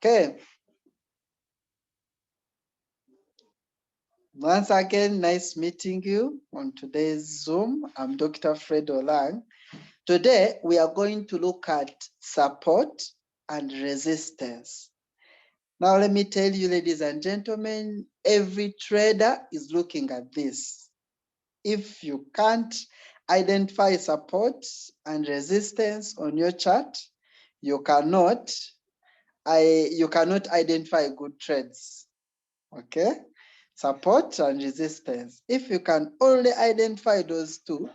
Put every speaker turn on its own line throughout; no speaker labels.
Okay. Once again, nice meeting you on today's Zoom. I'm Dr. Fred Olang. Today, we are going to look at support and resistance. Now, let me tell you, ladies and gentlemen, every trader is looking at this. If you can't identify support and resistance on your chart, you cannot identify good trades. Okay? Support and resistance. If you can only identify those two,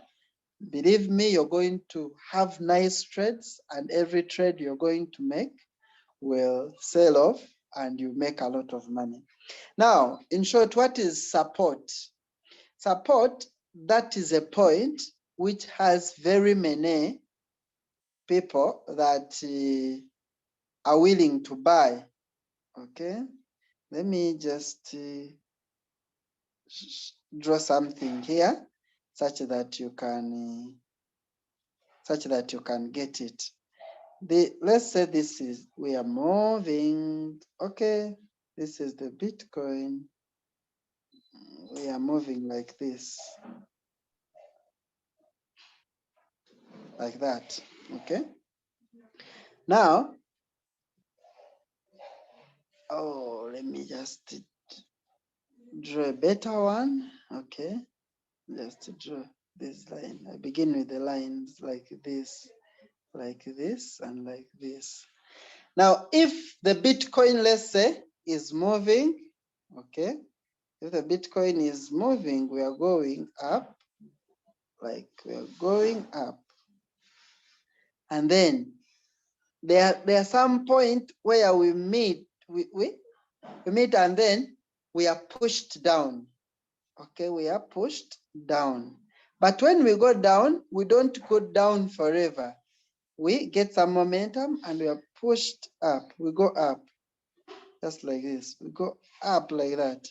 believe me, you're going to have nice trades, and every trade you're going to make will sell off and you make a lot of money. Now, in short, what is support? Support, that is a point which has very many people that are willing to buy. Okay, let me just draw something here such that you can get it. Let's say this is, we are moving. Okay, this is the Bitcoin. We are moving like this, like that. Okay, now, let me just draw a better one. Okay, just draw this line. I begin with the lines like this, and like this. Now, if the Bitcoin, let's say, is moving, okay, if the Bitcoin is moving, we are going up, like we are going up. And then there are some point where we meet, we meet, and then we are pushed down. Okay, we are pushed down. But when we go down, we don't go down forever. We get some momentum and we are pushed up. We go up, just like this. We go up like that.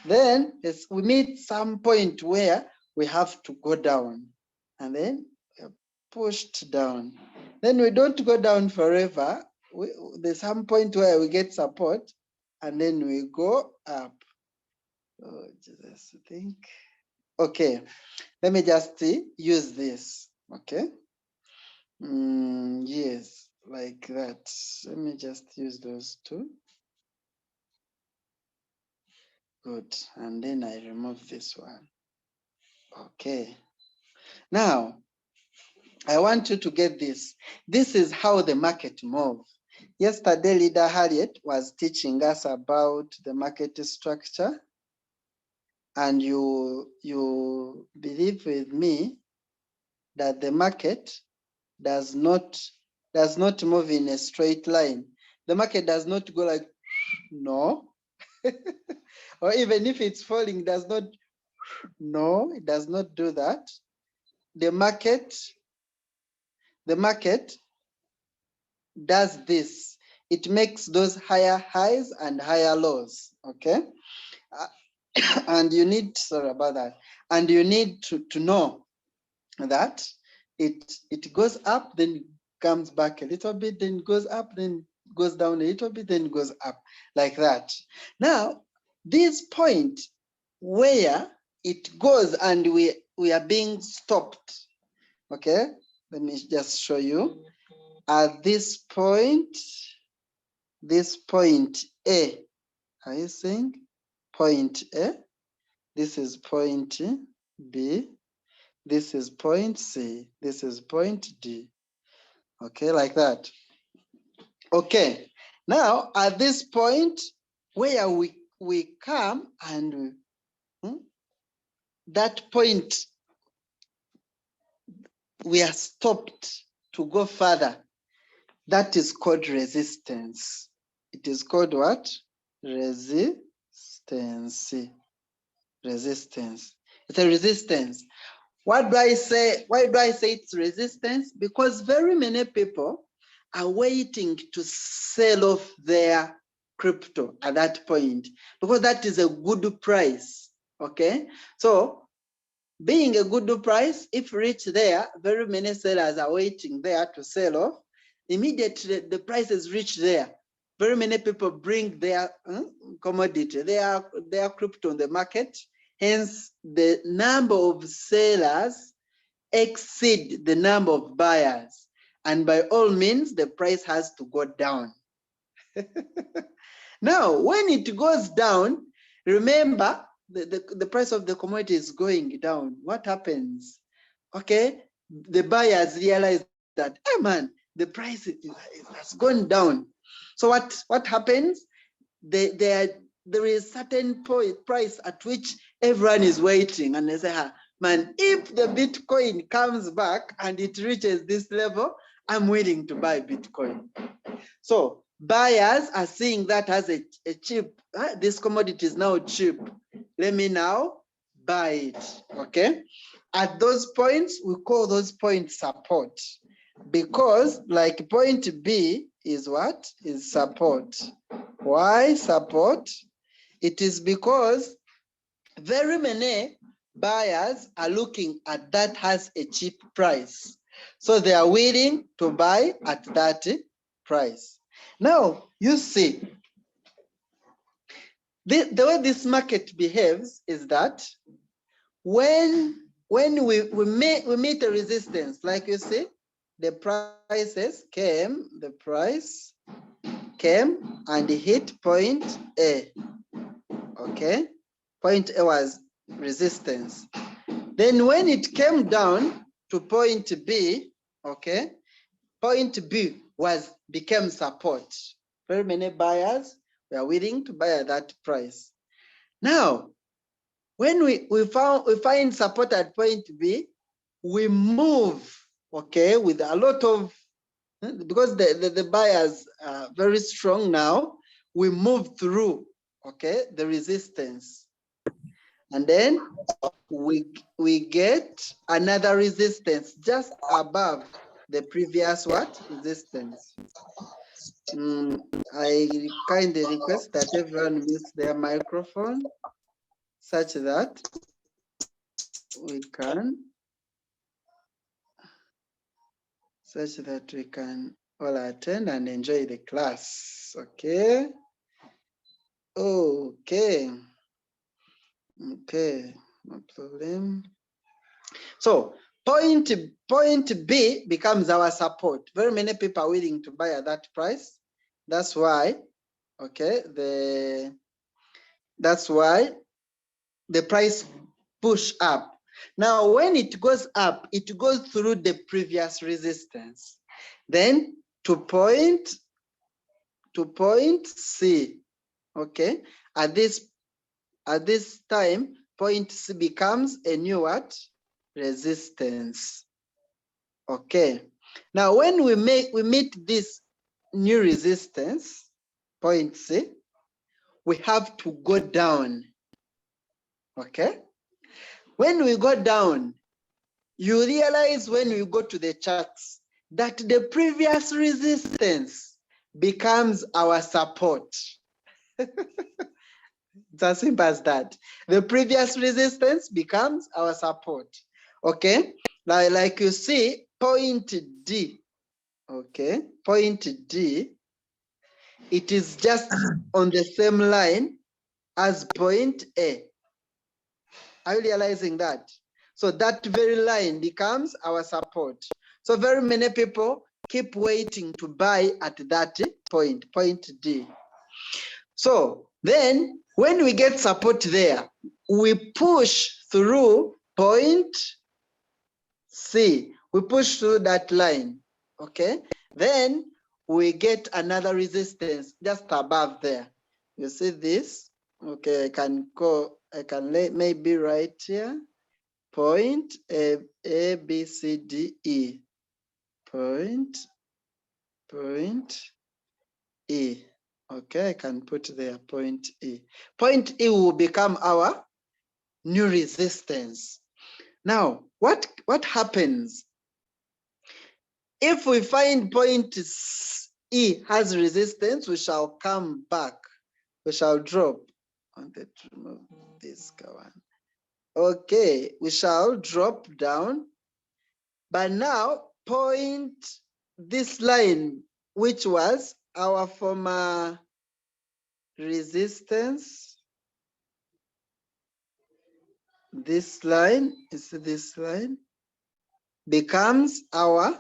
Then we meet some point where we have to go down, and then we are pushed down. Then we don't go down forever. There's some point where we get support, and then we go up. Oh, Jesus, I think. Okay, let me just use this. Okay. Yes, like that. Let me just use those two. Good. And then I remove this one. Okay. Now, I want you to get this. This is how the market moves. Yesterday, Leader Harriet was teaching us about the market structure. And you believe with me that the market does not move in a straight line. The market does not go like, no. Or even if it's falling, does not, no, it does not do that. The market does this. It makes those higher highs and higher lows, okay? And you need, sorry about that. And you need to know that it goes up, then comes back a little bit, then goes up, then goes down a little bit, then goes up, like that. Now, this point where it goes and we are being stopped, okay? Let me just show you. At this point A, are you seeing? Point A, this is point B, this is point C, this is point D. Okay, like that. Okay, now at this point where we come and that point we are stopped to go further, that is called resistance. It is called what? Resistance. Resistance. It's a resistance. What do I say? Why do I say it's resistance? Because very many people are waiting to sell off their crypto at that point, because that is a good price. Okay, so being a good price, if reach there, very many sellers are waiting there to sell off. Immediately the price is reached there, very many people bring their commodity, their crypto on the market. Hence, the number of sellers exceed the number of buyers. And by all means, the price has to go down. Now, when it goes down, remember, the price of the commodity is going down. What happens? Okay, the buyers realize that, oh man, the price has gone down. So what happens? There is certain price at which everyone is waiting, and they say, man, if the Bitcoin comes back and it reaches this level, I'm willing to buy Bitcoin. So buyers are seeing that as a cheap, this commodity is now cheap. Let me now buy it, okay? At those points, we call those points support, because like point B is what? Is support. Why support? It is because very many buyers are looking at that as a cheap price. So they are willing to buy at that price. Now, you see, the way this market behaves is that when we meet a resistance, like you see, the price came and hit point A, okay? Point A was resistance. Then when it came down to point B, okay, point B became support. Very many buyers were willing to buy at that price. Now, when we find support at point B, we move, okay, with a lot of, because the buyers are very strong now, we move through, okay, the resistance. And then we get another resistance just above the previous resistance. I kindly request that everyone mute their microphone such that we can all attend and enjoy the class. Okay. Okay, no problem. So point B becomes our support. Very many people are willing to buy at that price. That's why, okay, that's why the price push up. Now, when it goes up, it goes through the previous resistance. Then to point C, okay? At this time, point C becomes a new resistance. Okay. Now, when we meet this new resistance, point C, we have to go down. Okay. When we go down, you realize when we go to the charts that the previous resistance becomes our support. It's as simple as that. The previous resistance becomes our support. Okay, like you see, point D. Okay, point D, it is just on the same line as point A. Are you realizing that? So that very line becomes our support. So very many people keep waiting to buy at that point D. So then when we get support there, we push through point C. We push through that line, okay? Then we get another resistance just above there. You see this? Okay, I can maybe right here. Point A, B, C, D, E. Point E. Okay, I can put there point E. Point E will become our new resistance. Now, what happens? If we find point E has resistance, we shall come back. We shall drop. I wanted to remove this one. Okay, we shall drop down. But now, point this line, which was our former resistance, this line, is this line, becomes our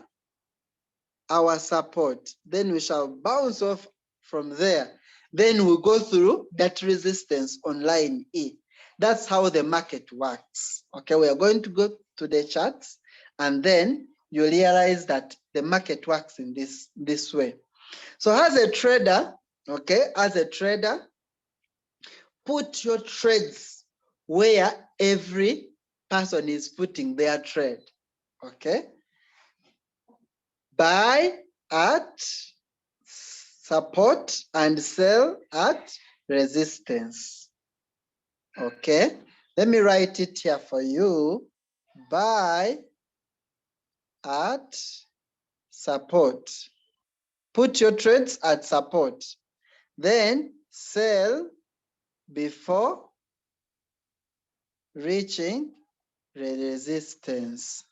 support. Then we shall bounce off from there. Then we go through that resistance on line E. That's how the market works. Okay, we are going to go to the charts, and then you realize that the market works in this way. So as a trader, okay, as a trader, put your trades where every person is putting their trade. Okay, buy at support and sell at resistance. Okay, let me write it here for you. Buy at support. Put your trades at support. Then sell before reaching resistance.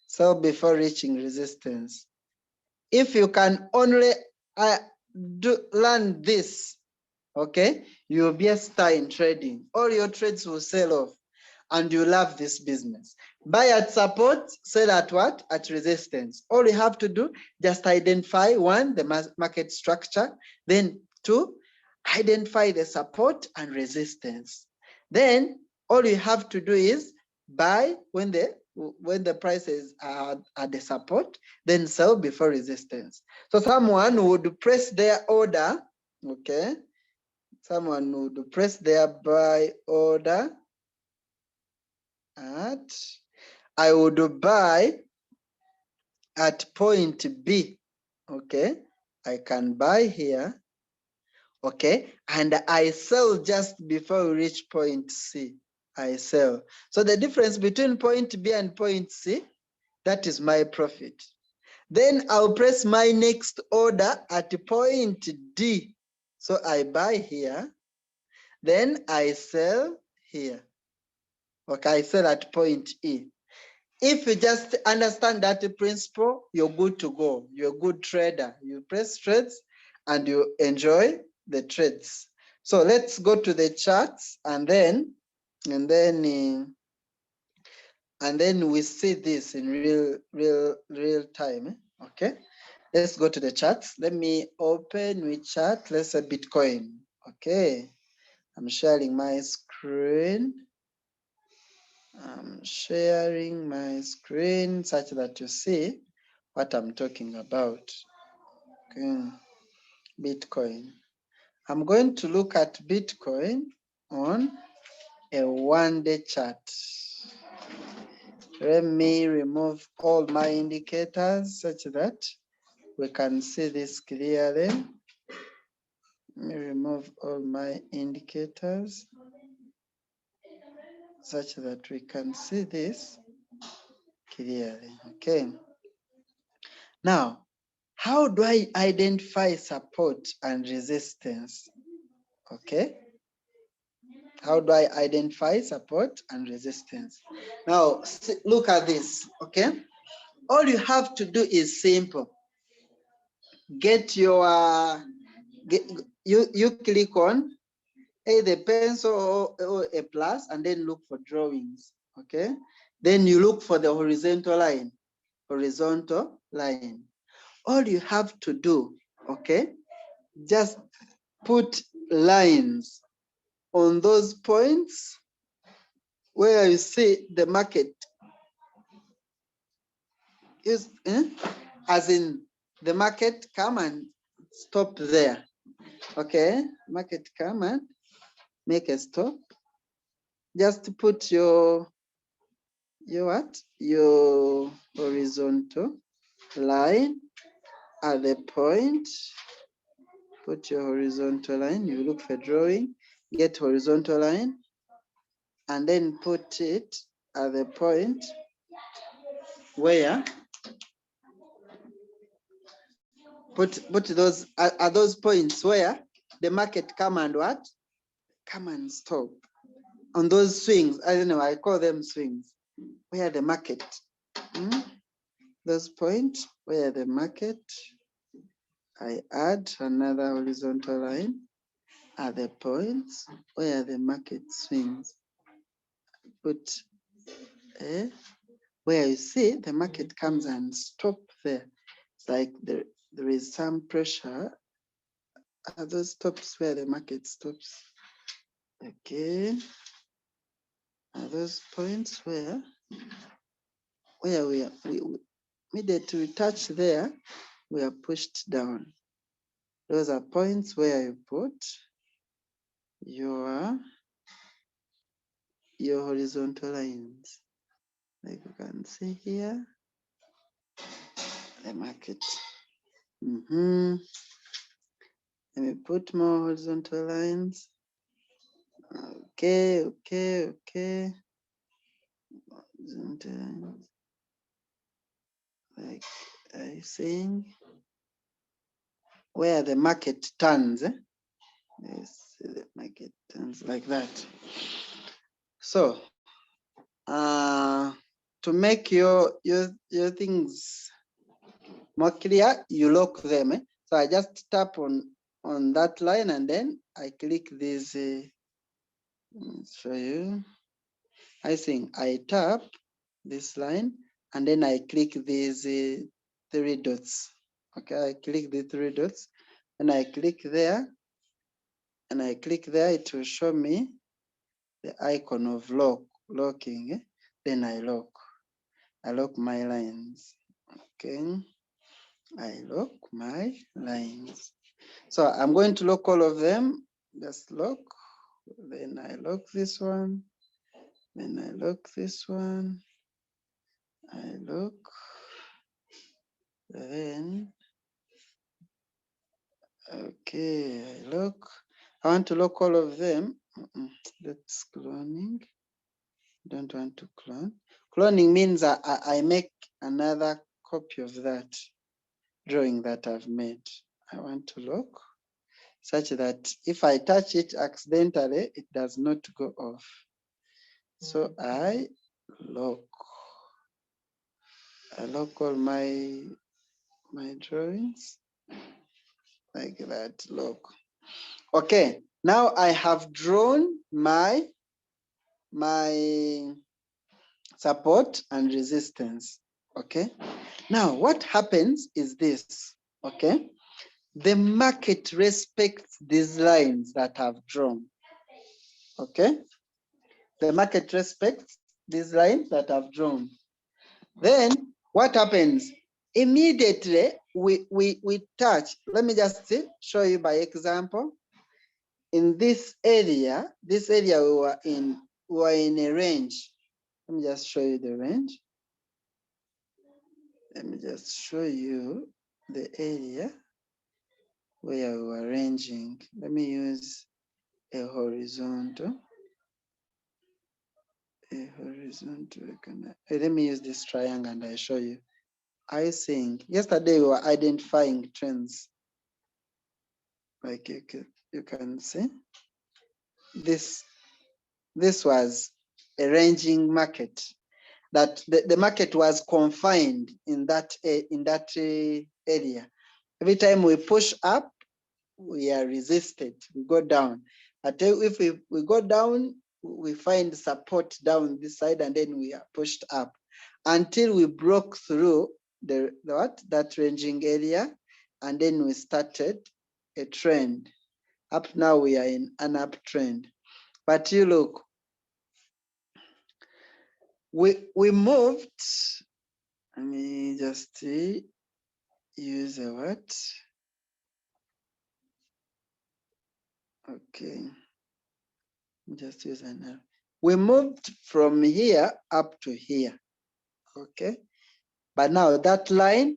Sell before reaching resistance. If you can only learn this, okay, you'll be a star in trading. All your trades will sell off and you love this business. Buy at support, sell at what? At resistance. All you have to do, just identify one, the market structure, then two, identify the support and resistance. Then all you have to do is buy when the prices are at the support, then sell before resistance. So someone would press their order, okay? Someone would press their buy order at, I would buy at point B, okay? I can buy here, okay? And I sell just before we reach point C, I sell. So the difference between point B and point C, that is my profit. Then I'll press my next order at point D. So I buy here, then I sell here. Okay, I sell at point E. If you just understand that principle, you're good to go. You're a good trader. You press trades and you enjoy the trades. So let's go to the charts and then we see this in real time. Okay, let's go to the charts. Let me open with chart. Let's say Bitcoin. Okay, I'm sharing my screen. I'm sharing my screen such that you see what I'm talking about. Okay, Bitcoin. I'm going to look at Bitcoin on a one-day chart. Let me remove all my indicators such that we can see this clearly. Let me remove all my indicators such that we can see this clearly. Okay. Now, how do I identify support and resistance? Okay. How do I identify support and resistance? Now, look at this. Okay. All you have to do is simple. Get your, you click on the pencil or a plus and then look for drawings. Okay. Then you look for the horizontal line. Horizontal line. All you have to do, okay, just put lines on those points where you see the market is, as in the market come and stop there. Okay, market come and make a stop. Just put your what? Your horizontal line at the point. Put your horizontal line. You look for drawing, get horizontal line, and then put it at the point where put those at those points where the market come and what? Come and stop. On those swings, I don't know, I call them swings, where the market, those points where the market I add another horizontal line at the points where the market swings. Put where you see the market comes and stop there. It's like there is some pressure at those stops where the market stops. Okay. At those points where we immediately we touch there, we are pushed down. Those are points where you put your horizontal lines. Like you can see here, the market. Let me put more horizontal lines. Okay. Horizontal lines. Like I saying, where the market turns. Yes, the market turns like that. So, to make your things more clear, you lock them. So I just tap on that line and then I click this. Show you. I think I tap this line and then I click these 3 dots. Okay, I click the 3 dots and I click there and I click there. It will show me the icon of locking. Then I lock my lines. Okay, I lock my lines. So I'm going to lock all of them. Just lock. Then I lock this one. Then I lock this one. I lock. Then, okay, I lock. I want to lock all of them. That's cloning. Don't want to clone. Cloning means I make another copy of that drawing that I've made. I want to lock such that if I touch it accidentally, it does not go off. So I lock all my drawings like that. Lock. Okay, now I have drawn my support and resistance. Okay, now what happens is this. Okay, the market respects these lines that I've drawn. Okay, the market respects these lines that I've drawn. Then what happens? Immediately we touch. Let me just show you by example. In this area we were in a range. Let me just show you the range. Let me just show you the area where we were ranging. Let me use a horizontal. Let me use this triangle and I show you. I think yesterday we were identifying trends. Like you can see, this was a ranging market. That the market was confined in that area. Every time we push up, we are resisted. We go down. But if we go down, we find support down this side, and then we are pushed up until we broke through that ranging area, and then we started a trend. Up now we are in an uptrend. But you look, we moved. Let me just use a what? Okay. Just use an arrow. We moved from here up to here. Okay. But now that line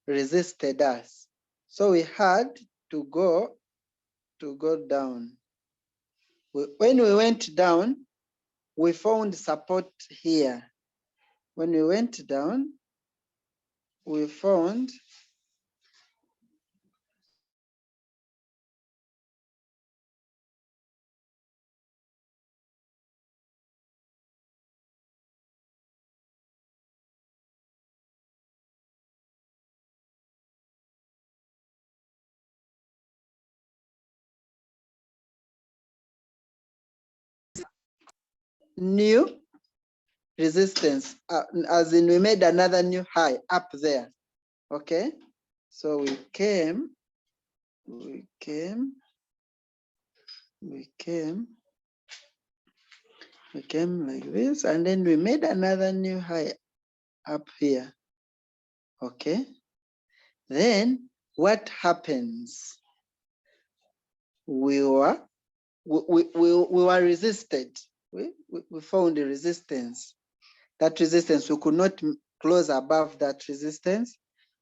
resisted us. So we had to go down. When we went down, we found support here. When we went down, we found new resistance, as in we made another new high up there. Okay, so we came like this, and then we made another new high up here. Okay, then what happens? We were resisted. We found the resistance. That resistance, we could not close above that resistance,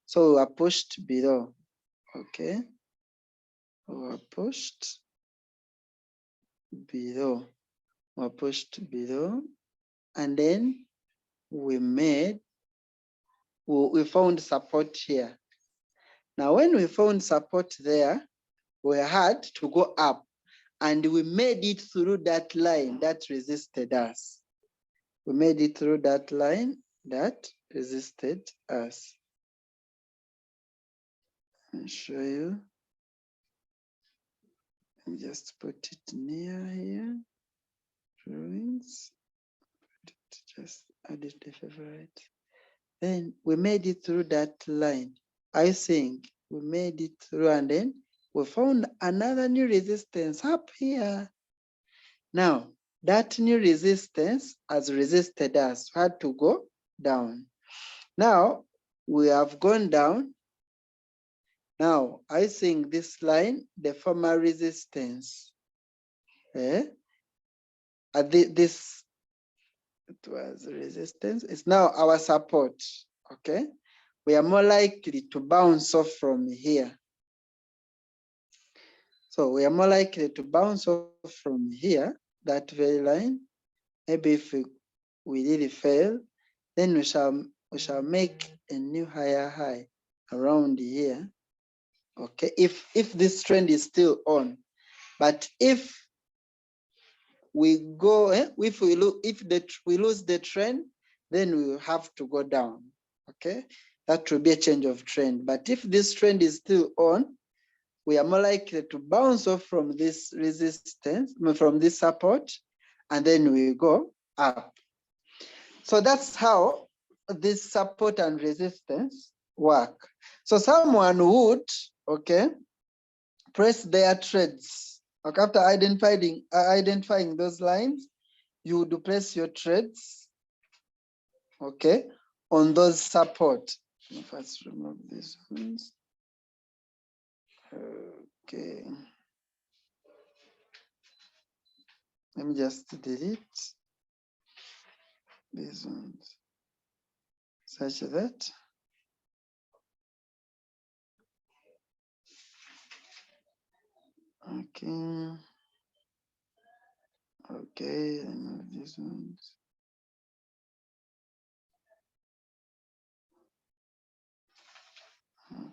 so we were pushed below. Okay, we were pushed below. We were pushed below, and then we found support here. Now, when we found support there, we had to go up, and we made it through that line that resisted us. We made it through that line that resisted us. I'll show you. And just put it near here. Drawings. Just add it to favorite. Then we made it through that line. I think we made it through, and then we found another new resistance up here. Now, that new resistance has resisted us. We had to go down. Now, we have gone down. Now, I think this line, the former resistance, this, it was resistance, it's now our support, okay? We are more likely to bounce off from here. So we are more likely to bounce off from here, that very line. Maybe if we really fail, then we shall make a new higher high around here. Okay, if this trend is still on. But if we go, if we lose the trend, then we will have to go down. Okay, that will be a change of trend. But if this trend is still on, we are more likely to bounce off from this resistance, from this support, and then we go up. So that's how this support and resistance work. So someone would, okay, press their trades. Okay, after identifying those lines, you would press your trades, okay, on those support. Let's remove these ones. Okay. Let me just delete these ones, such that okay. Okay, remove these ones.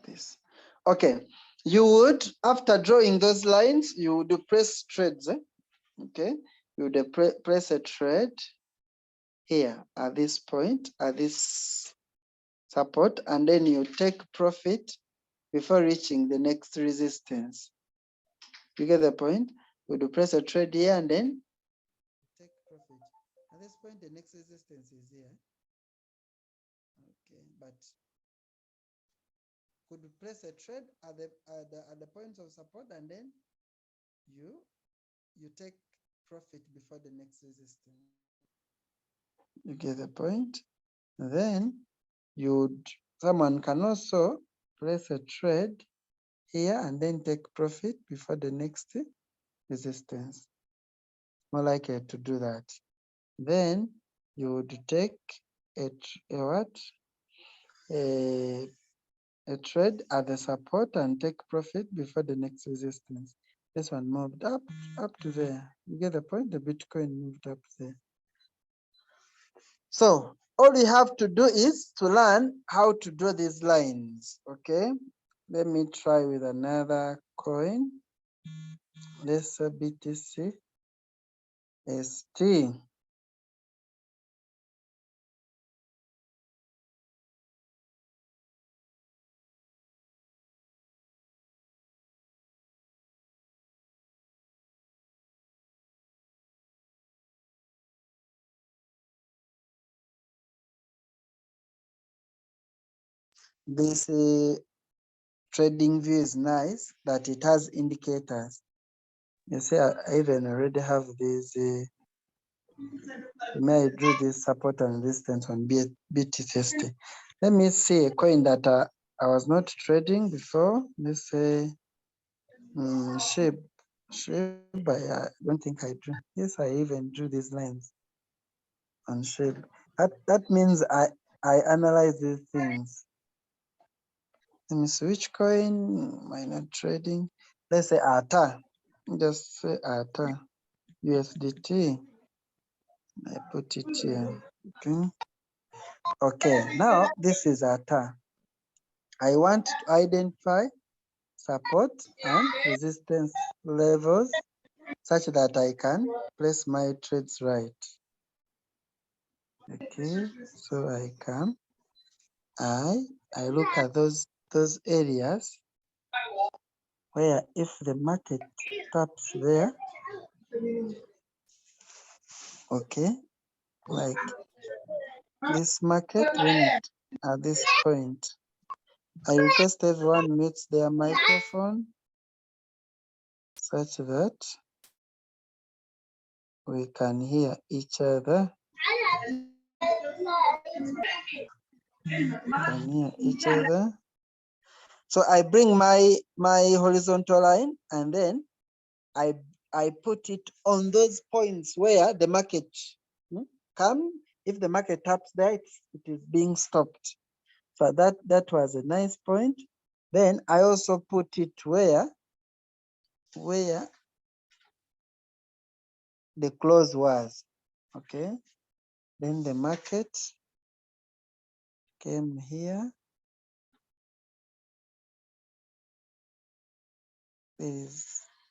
This. Okay, you would, after drawing those lines, you would press trades. Okay, you would press a trade here at this point, at this support, and then you take profit before reaching the next resistance. You get the point? We do press a trade here and then take profit. At this point, the next resistance is here. Okay, but could press a trade at the points of support, and then you take profit before the next resistance. You get the point? Then someone can also place a trade here and then take profit before the next resistance. More likely to do that. Then you would take a trade at the support and take profit before the next resistance. This one moved up to there. You get the point? The Bitcoin moved up there. So all we have to do is to learn how to draw these lines. Okay, let me try with another coin. Let's say BTC ST. This trading view is nice that it has indicators. You see, I even already have these. May I drew this support and resistance on BTC. Let me see a coin that I was not trading before. Let's say Shiba. I don't think I drew. Yes, I even drew these lines on Shiba. That means I analyze these things. Let me see which coin am I not trading. Let's say ATA. Just say ATA. USDT. I put it here. Okay. Okay. Now this is ATA. I want to identify support and resistance levels such that I can place my trades right. Okay, so I come, I look at those areas where if the market taps there, okay, like this market when it at this point, I request everyone mutes their microphone such that we can hear each other. Can hear each other. So I bring my horizontal line and then I put it on those points where the market come. If the market taps there, it is being stopped. So that was a nice point. Then I also put it where the close was. Okay. Then the market came here. There is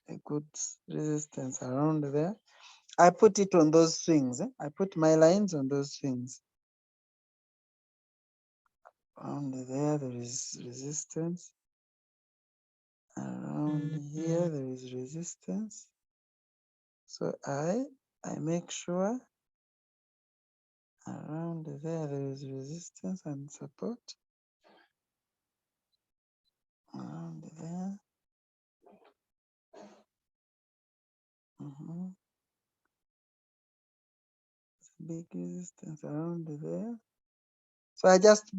a good resistance around there. I put it on those swings. I put my lines on those swings. Around there is resistance. Around here there is resistance. So I make sure around there is resistance and support. Around there. Big resistance around there. So I just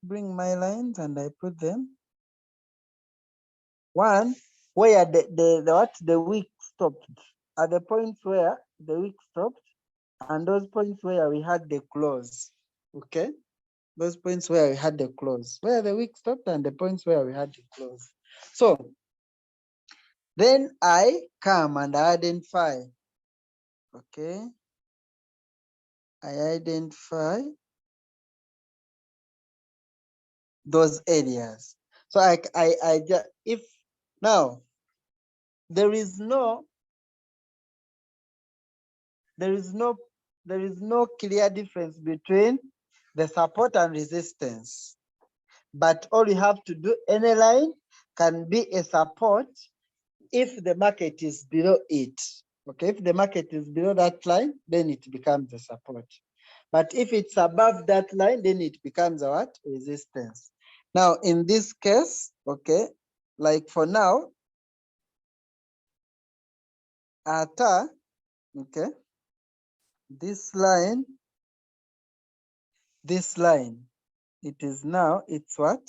bring my lines and I put them. One where the wick stopped. At the points where the wick stopped, and those points where we had the close. Okay? Those points where we had the close, where the wick stopped and the points where we had the close. So then I come and identify. Okay? I identify those areas. So if now there is no clear difference between the support and resistance, but all you have to do, any line can be a support if the market is below it. Okay, if the market is below that line, then it becomes a support. But if it's above that line, then it becomes a what? Resistance. Now, in this case, okay, like for now, okay, this line, it is now, it's what?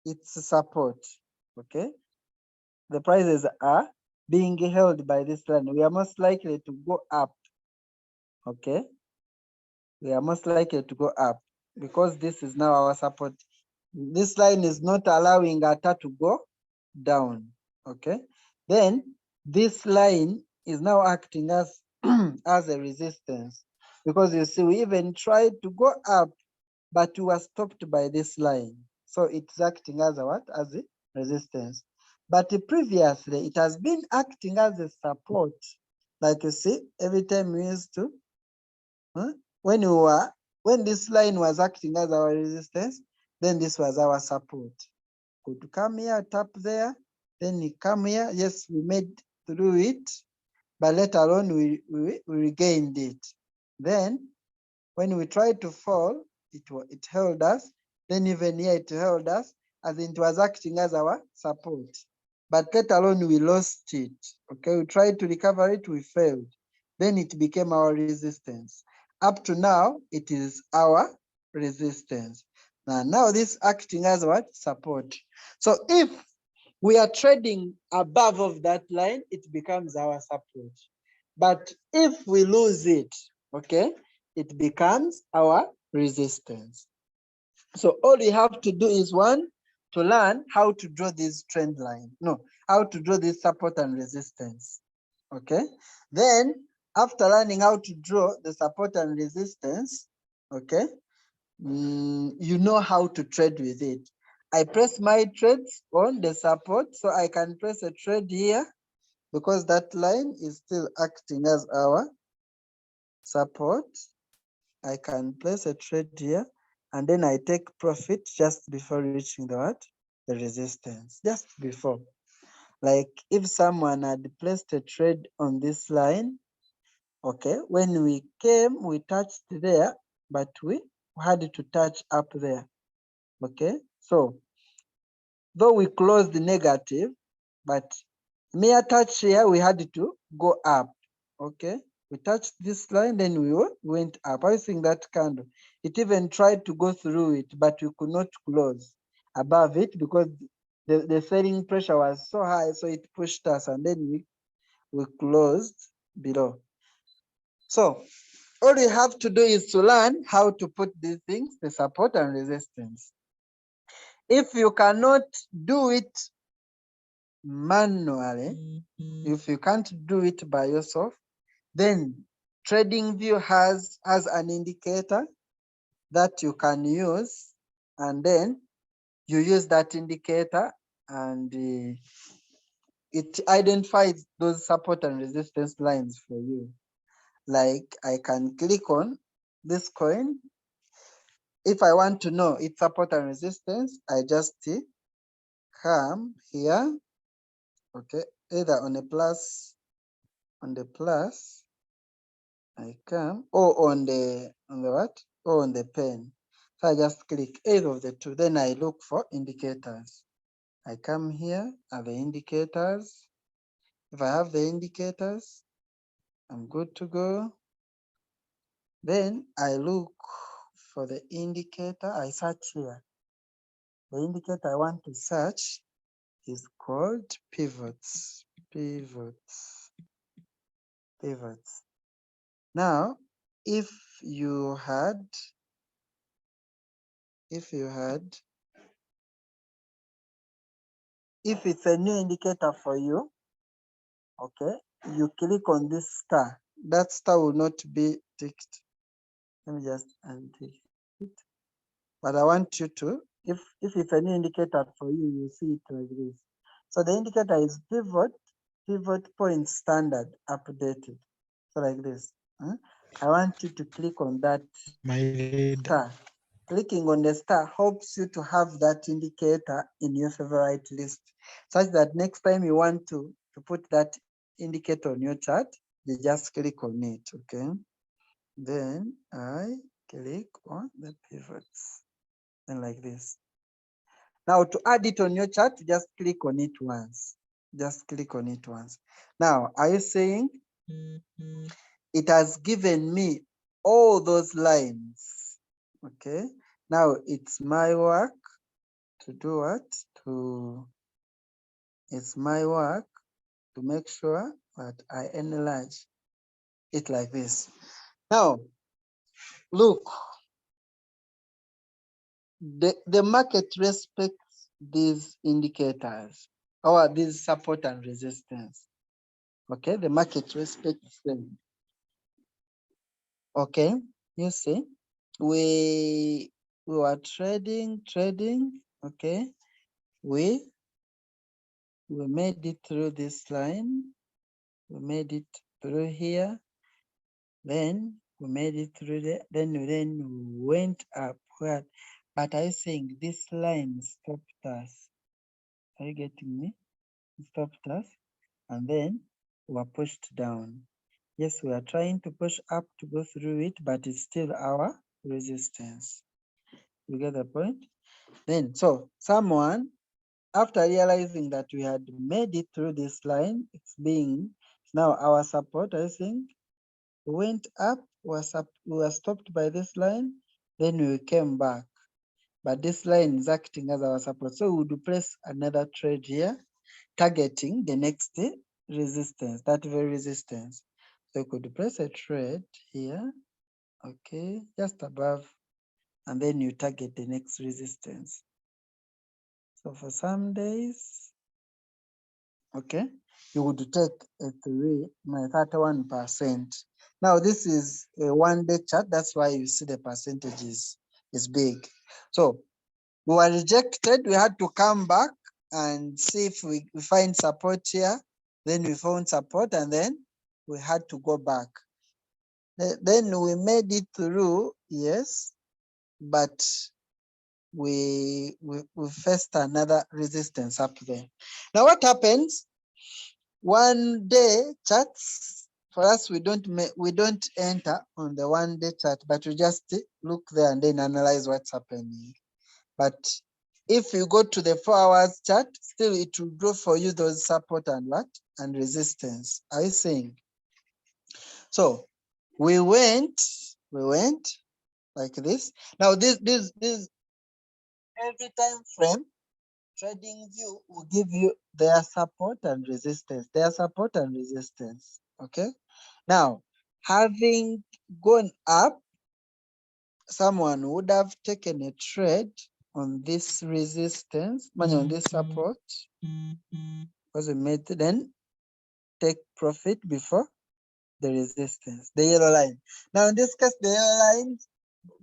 It's support, okay? The prices are being held by this line. We are most likely to go up, okay? We are most likely to go up because this is now our support. This line is not allowing ATA to go down, okay? Then this line is now acting as, as a resistance because you see, we even tried to go up, but we were stopped by this line. So it's acting as a what? As a resistance. But previously, it has been acting as a support. Like you see, every time we used to, when this line was acting as our resistance, then this was our support. Could come here, tap there, then you come here. Yes, we made through it, but later on we regained it. Then when we tried to fall, it held us. Then even here it held us, as in it was acting as our support. But let alone we lost it. Okay, we tried to recover it, we failed. Then it became our resistance. Up to now, it is our resistance. Now this acting as what? Support. So if we are trading above of that line, it becomes our support. But if we lose it, okay, it becomes our resistance. So all we have to do is one, to learn how to draw this trend line. No, how to draw this support and resistance. Okay. Then after learning how to draw the support and resistance, okay, you know how to trade with it. I press my trades on the support, so I can press a trade here because that line is still acting as our support. I can place a trade here and then I take profit just before reaching the what? The resistance, just before. Like if someone had placed a trade on this line, okay, when we came, we touched there, but we had to touch up there. Okay, so though we closed negative, but mere touch here, we had to go up. Okay, we touched this line, then we went up. I think that candle, it even tried to go through it, but we could not close above it because the selling pressure was so high, so it pushed us, and then we closed below. So all we have to do is to learn how to put these things, the support and resistance. If you cannot do it manually, if you can't do it by yourself, then TradingView has an indicator that you can use, and then you use that indicator and it identifies those support and resistance lines for you. Like I can click on this coin. If I want to know its support and resistance, I just come here, okay, either on the plus, I come, or on the what? Or on the pen. So I just click either of the two. Then I look for indicators. I come here at the indicators. If I have the indicators, I'm good to go. Then I look for the indicator. I search here. The indicator I want to search is called pivots. Pivots. Now, if it's a new indicator for you, okay, you click on this star. That star will not be ticked. Let me just untick it. But I want you to, if it's a new indicator for you, you see it like this. So the indicator is pivot point standard updated. So like this. I want you to click on that star. Clicking on the star helps you to have that indicator in your favorite list, such that next time you want to put that indicator on your chart, you just click on it, okay? Then I click on the pivots, and like this. Now to add it on your chart, just click on it once. Just click on it once. Now, are you saying it has given me all those lines? Okay. Now it's my work to do what? It's my work to make sure that I enlarge it like this. Now, look, the market respects these indicators or these support and resistance. Okay, the market respects them. Okay, you see, we were trading, okay, we made it through this line, we made it through here, then we made it through there, then we went up. Where? But I think this line stopped us. Are you getting me? It stopped us, and then we were pushed down. Yes, we are trying to push up to go through it, but it's still our resistance. You get the point? Then, so someone, after realizing that we had made it through this line, it's now our support, I think, we went up, we were stopped by this line, then we came back. But this line is acting as our support. So we would place another trade here, targeting the next resistance, that very resistance. So you could place a trade here, okay, just above, and then you target the next resistance. So for some days, okay, you would take a 31%. Now this is a 1-day chart, that's why you see the percentage is big. So we were rejected, we had to come back and see if we find support here. Then we found support and then we had to go back. Then we made it through, yes, but we faced another resistance up there. Now what happens? 1-day charts for us, we don't enter on the 1-day chart, but we just look there and then analyze what's happening. But if you go to the 4 hours chart, still it will draw for you those support and what? And resistance. Are you seeing? So we went like this. Now this every time frame trading view will give you their support and resistance, okay? Now, having gone up, someone would have taken a trade on this resistance, on this support, because we made, then take profit before the resistance, the yellow line. Now, in this case, the yellow line,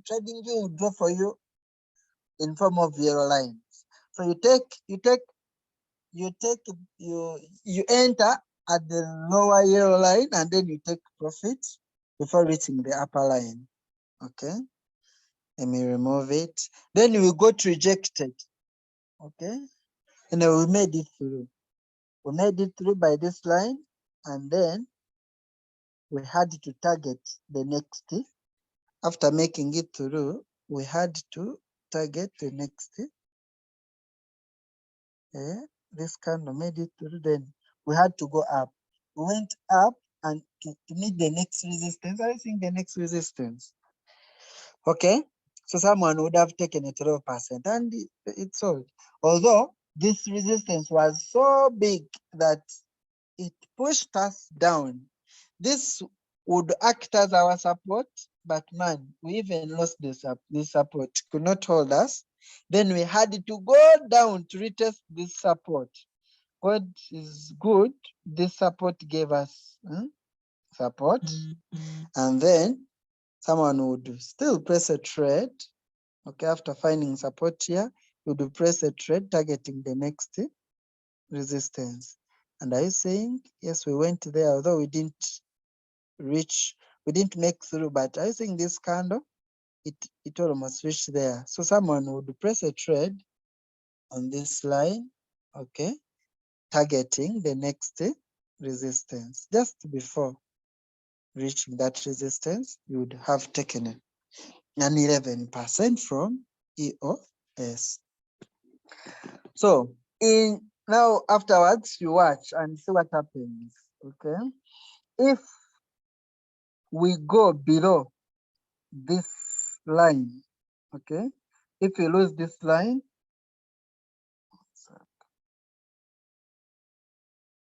trading view will draw for you in form of yellow lines. So you enter at the lower yellow line and then you take profit before reaching the upper line. Okay, let me remove it. Then we got rejected. Okay, and then we made it through. We made it through by this line, and then we had to target the next. After making it through, we had to target the next. This kind of made it through, then we had to go up. We went up and to meet the next resistance. I think the next resistance. Okay, so someone would have taken a 12% and it's sold. Although this resistance was so big that it pushed us down. This would act as our support, but man, we even lost this support, could not hold us. Then we had to go down to retest this support. God is good. This support gave us support, and then someone would still press a trade. Okay, after finding support here, you would press a trade targeting the next resistance. And are you saying yes, we went there, although we didn't make through, but I think this candle, it almost reached there. So someone would press a trade on this line, okay, targeting the next resistance. Just before reaching that resistance, you would have taken an 11% from EOS. So now afterwards, you watch and see what happens. Okay, if we go below this line, okay, if you lose this line,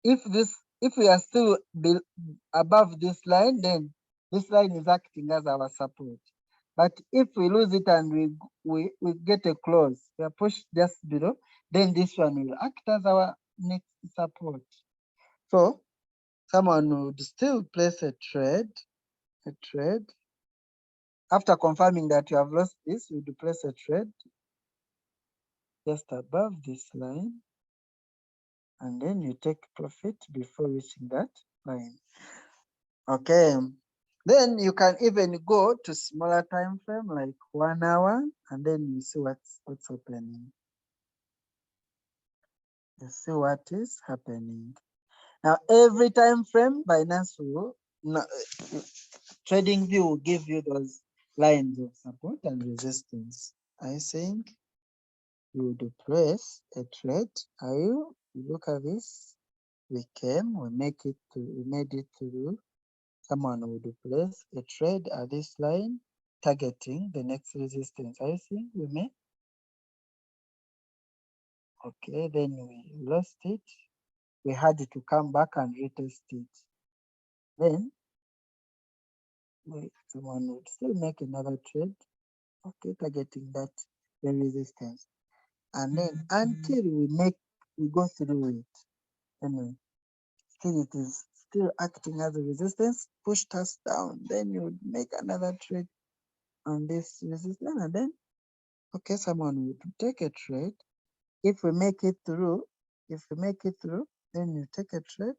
if we are still above this line, then this line is acting as our support. But if we lose it and we get a close, we are pushed just below, then this one will act as our next support. So someone would still place a trade. After confirming that you have lost this, you would place a trade just above this line, and then you take profit before reaching that line. Okay, then you can even go to smaller time frame like 1 hour, and then you see what's happening. You see what is happening. Now every time frame, Binance will trading view will give you those lines of support and resistance. I think you would place a trade. You look at this. We made it through. Someone would place a trade at this line, targeting the next resistance. I think we made. Okay, then we lost it. We had to come back and retest it. Then someone would still make another trade, okay, targeting that the resistance. And then until we go through it, anyway, still it is still acting as a resistance, pushed us down. Then you would make another trade on this resistance, and then okay, someone would take a trade. If we make it through, then you take a trade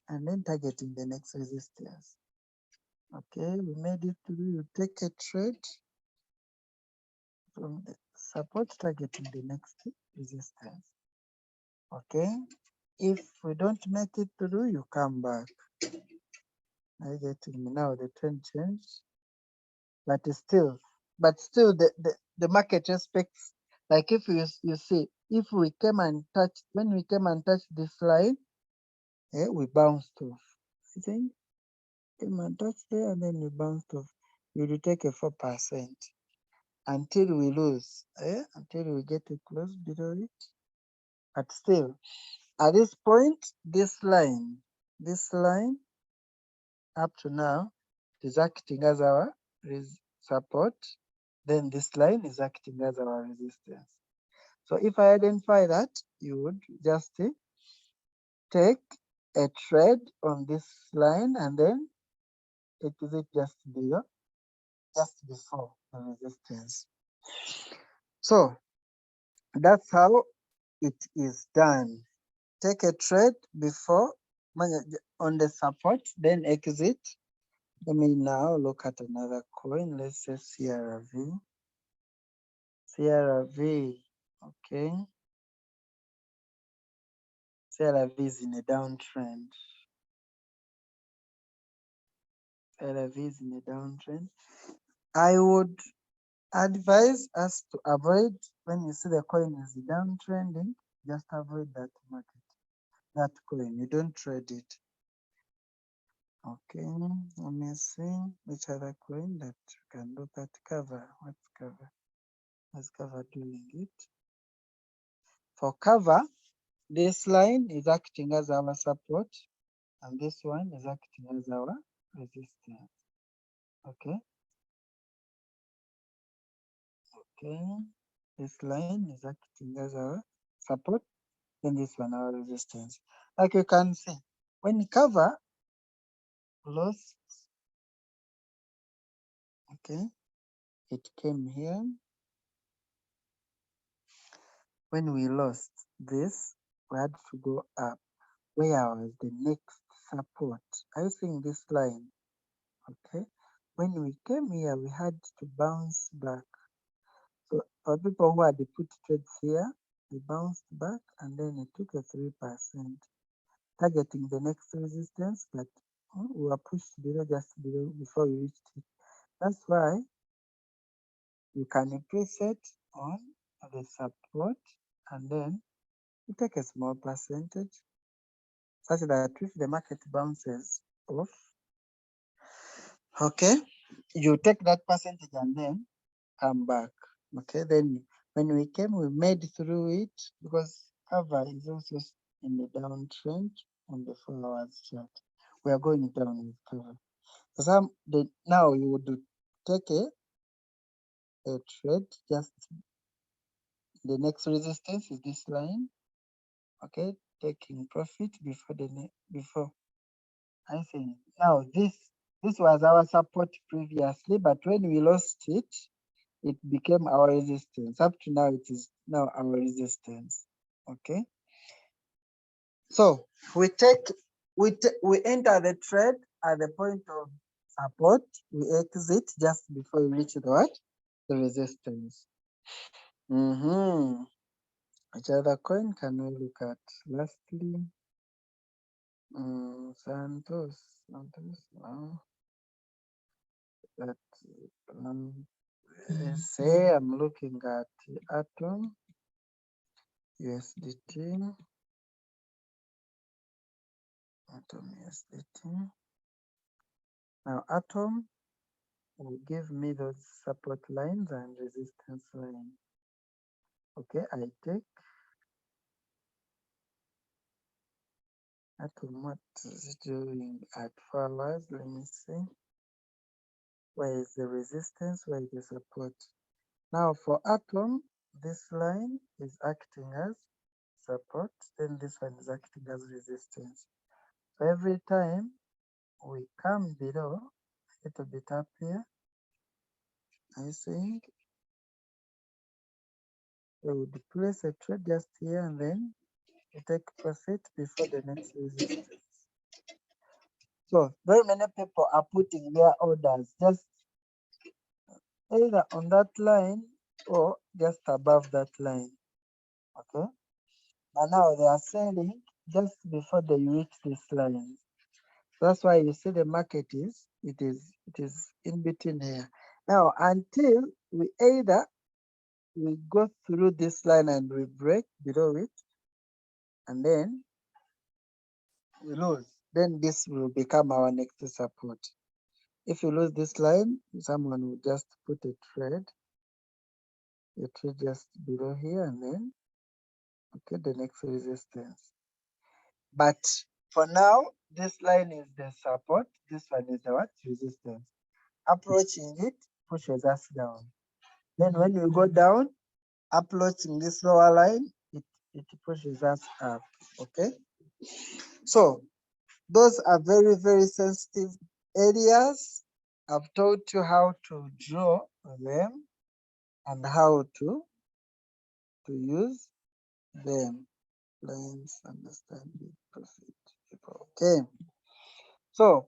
and then targeting the next resistance. Okay, we made it through, you take a trade from the support targeting the next resistance. Okay, if we don't make it through, you come back. I getting me now, the trend changed, but still the market expects, like if you see, if we came and touched, when we came and touched this line, we bounced off. I think came and touched there and then we bounced off. You will take a 4% until we lose, until we get a close below it. But still, at this point, this line up to now is acting as our support. Then this line is acting as our resistance. So if I identify that, you would just take a trade on this line and then exit just before the resistance. So that's how it is done. Take a trade before on the support, then exit. Let me now look at another coin. Let's say CRV. CRV, okay. CRV is in a downtrend. CRV is in a downtrend. I would advise us to avoid, when you see the coin is downtrending, just avoid that market, that coin. You don't trade it. Okay, let me see which other coin that you can look at. Cover. What's cover? What's cover doing it? For cover, this line is acting as our support, and this one is acting as our resistance. Okay. Okay. This line is acting as our support, then this one our resistance. Like you can see, when cover lost, okay, it came here. When we lost this, we had to go up. Where was the next support? I think this line, okay. When we came here, we had to bounce back. So for people who had put trades here, we bounced back and then it took a 3%, targeting the next resistance, but we were pushed below, just below, before we reached it. That's why you can preset on the support and then you take a small percentage, such that if the market bounces off, okay, you take that percentage and then come back. Okay, then when we came, we made through it because cover is also in the downtrend on the 4 hours chart. We are going down with cover. So now you would take a trade, just the next resistance is this line. Okay, taking profit before I think now this was our support previously, but when we lost it, it became our resistance. Up to now, it is now our resistance. Okay. So we enter the trade at the point of support. We exit just before we reach the what? The resistance. Which other coin can we look at? Lastly, Santos. No. That say I'm looking at Atom. USDT, Atom USDT. Now Atom will give me those support lines and resistance line. Okay, I take Atom. What is it doing at 4 hours? Let me see. Where is the resistance? Where is the support? Now for Atom, this line is acting as support, then this one is acting as resistance. So every time we come below, a little bit up here, I think we would place a trade just here and then we take profit before the next resistance. So very many people are putting their orders just either on that line or just above that line. Okay. But now they are selling just before they reach this line. That's why you see the market is in between here. Now until we either we go through this line and we break below it, and then we lose, then this will become our next support. If you lose this line, someone will just put a trade just below here, and then okay, the next resistance. But for now, this line is the support, this one is the what? Resistance. Approaching it pushes us down. Then when we go down, approaching this lower line, it pushes us up. Okay. So those are very, very sensitive areas. I've taught you how to draw them and how to use them. Lines, understanding, profit, people. Okay. So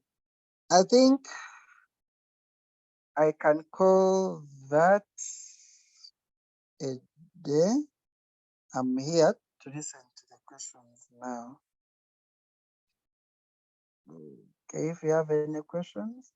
I think I can call that a day. I'm here to listen to the questions now. Okay, if you have any questions.